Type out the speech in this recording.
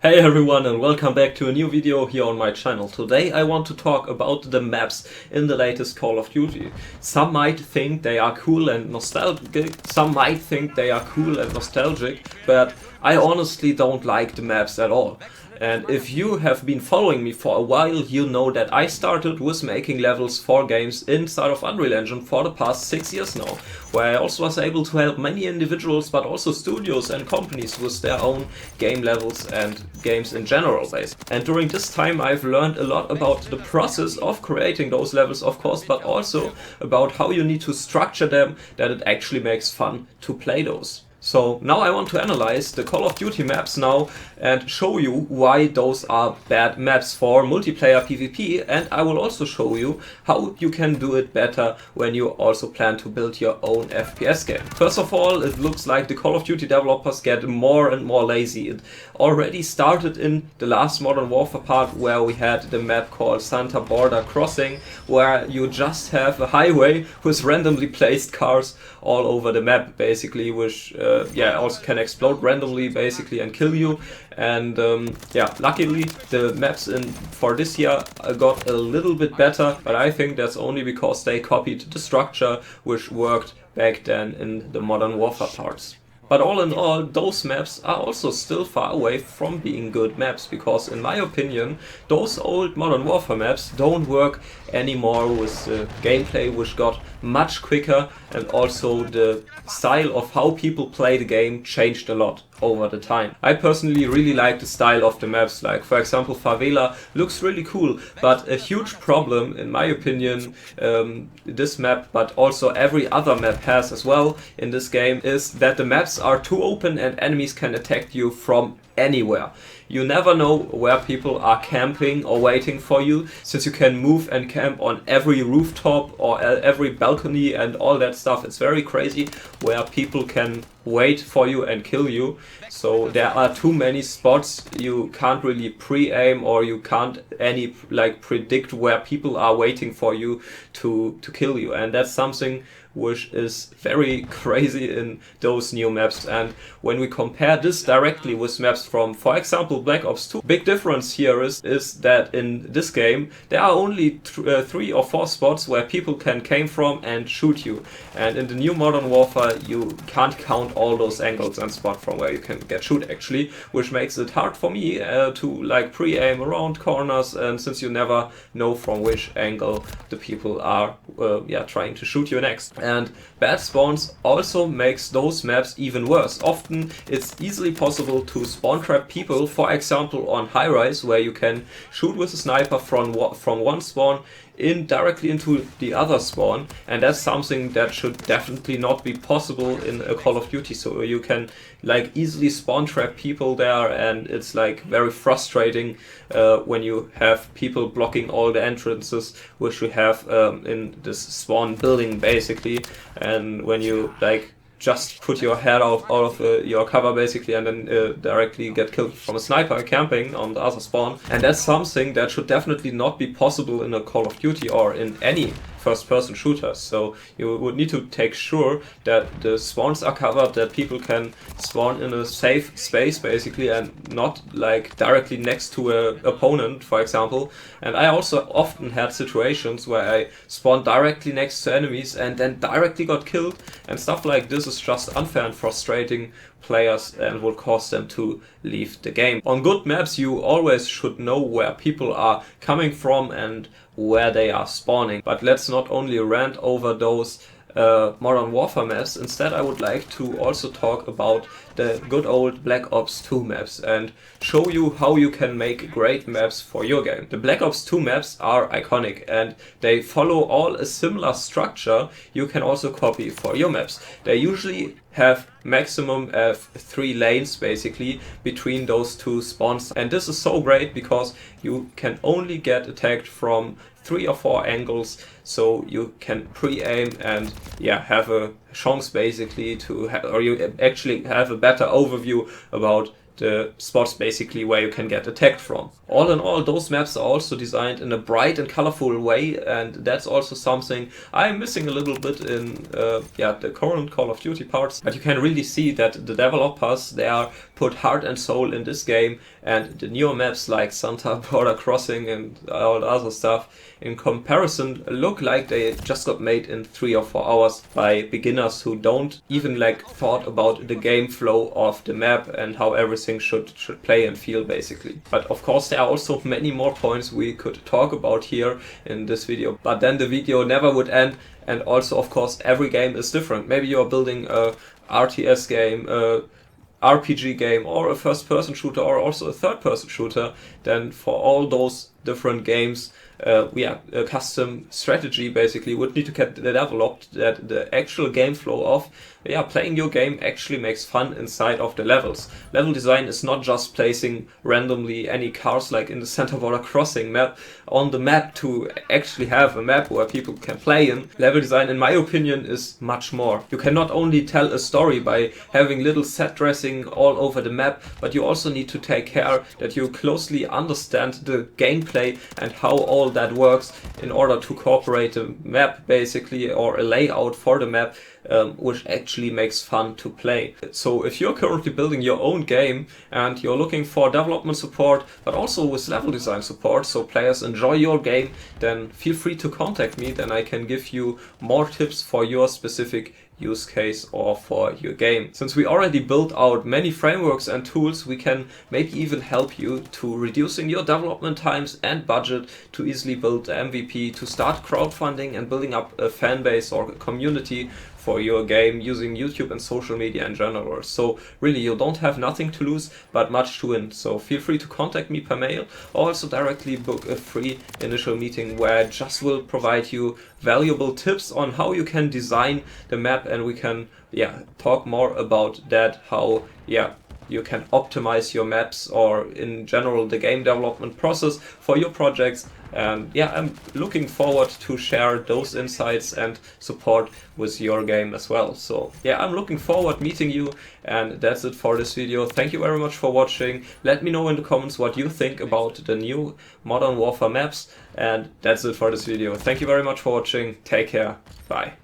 Hey everyone, and welcome back to a new video here on my channel. Today I want to talk about the maps in the latest Call of Duty. Some might think they are cool and nostalgic, but I honestly don't like the maps at all. And if you have been following me for a while, you know that I started with making levels for games inside of Unreal Engine for the past 6 years now, where I also was able to help many individuals but also studios and companies with their own game levels and games in general basically. And during this time I've learned a lot about the process of creating those levels, of course, but also about how you need to structure them that it actually makes fun to play those. So now I want to analyze the Call of Duty maps now and show you why those are bad maps for multiplayer PvP, and I will also show you how you can do it better when you also plan to build your own FPS game. First of all, it looks like the Call of Duty developers get more and more lazy. It already started in the last Modern Warfare part where we had the map called Santa Border Crossing, where you just have a highway with randomly placed cars all over the map basically, which also can explode randomly basically and kill you. And luckily the maps for this year got a little bit better, but I think that's only because they copied the structure which worked back then in the Modern Warfare parts. But all in all, those maps are also still far away from being good maps, because in my opinion, those old Modern Warfare maps don't work anymore with the gameplay, which got much quicker, and also the style of how people play the game changed a lot over the time. I personally really like the style of the maps, like for example Favela looks really cool, but a huge problem in my opinion this map, but also every other map has as well in this game, is that the maps are too open and enemies can attack you from anywhere. You never know where people are camping or waiting for you, since you can move and camp on every rooftop or every balcony and all that stuff. It's very crazy where people can wait for you and kill you. So there are too many spots you can't really pre-aim, or you can't predict where people are waiting for you to kill you, and that's something which is very crazy in those new maps. And when we compare this directly with maps from, for example, Black Ops 2, big difference here is that in this game there are only 3 or 4 spots where people can came from and shoot you, and in the new Modern Warfare you can't count all those angles and spots from where you can get shoot actually, which makes it hard for me to pre-aim around corners, and since you never know from which angle the people are trying to shoot you next. And bad spawns also makes those maps even worse. Often it's easily possible to spawn trap people, for example on high rise, where you can shoot with a sniper from one spawn directly into the other spawn, and that's something that should definitely not be possible in a Call of Duty. So you can easily spawn trap people there, and it's very frustrating when you have people blocking all the entrances which we have in this spawn building basically, and when you just put your head out of your cover basically, and then directly get killed from a sniper camping on the other spawn. And that's something that should definitely not be possible in a Call of Duty or in any first-person shooters. So you would need to take sure that the spawns are covered, that people can spawn in a safe space basically, and not directly next to an opponent, for example. And I also often had situations where I spawned directly next to enemies and then directly got killed, and stuff like this is just unfair and frustrating players and will cause them to leave the game. On good maps you always should know where people are coming from and where they are spawning. But let's not only rant over those Modern Warfare maps. Instead I would like to also talk about the good old Black Ops 2 maps and show you how you can make great maps for your game. The Black Ops 2 maps are iconic and they follow all a similar structure you can also copy for your maps. They usually have maximum 3 lanes basically between those 2 spawns, and this is so great because you can only get attacked from 3 or 4 angles, so you can pre-aim and have a chance basically to or you actually have a better overview about the spots basically where you can get attacked from. All in all, those maps are also designed in a bright and colorful way, and that's also something I'm missing a little bit in the current Call of Duty parts. But you can really see that the developers, they are put heart and soul in this game, and the newer maps like Santa Border Crossing and all the other stuff in comparison look like they just got made in 3 or 4 hours by beginners who don't even thought about the game flow of the map and how everything should play and feel basically. But of course there are also many more points we could talk about here in this video, but then the video never would end. And also of course every game is different. Maybe you're building a RTS game, a RPG game, or a first-person shooter, or also a third-person shooter. Then for all those different games, a custom strategy basically would need to get developed, that the actual game flow of playing your game actually makes fun inside of the levels. Level design is not just placing randomly any cars like in the Santa Border Crossing map on the map to actually have a map where people can play in. Level design, in my opinion, is much more. You can not only tell a story by having little set dressing all over the map, but you also need to take care that you closely understand the gameplay and how all that works in order to incorporate a map basically, or a layout for the map, which actually makes fun to play. So if you're currently building your own game and you're looking for development support, but also with level design support, so players enjoy your game, then feel free to contact me. Then I can give you more tips for your specific use case or for your game. Since we already built out many frameworks and tools, we can maybe even help you to reducing your development times and budget, to easily build the MVP, to start crowdfunding and building up a fan base or a community for your game using YouTube and social media in general. So really you don't have nothing to lose but much to win. So feel free to contact me per mail, or also directly book a free initial meeting where I just will provide you valuable tips on how you can design the map, and we can talk more about that, how you can optimize your maps, or in general the game development process for your projects. And I'm looking forward to share those insights and support with your game as well. So I'm looking forward meeting you, and that's it for this video. Thank you very much for watching. Let me know in the comments what you think about the new Modern Warfare maps, and that's it for this video. Thank you very much for watching. Take care. Bye.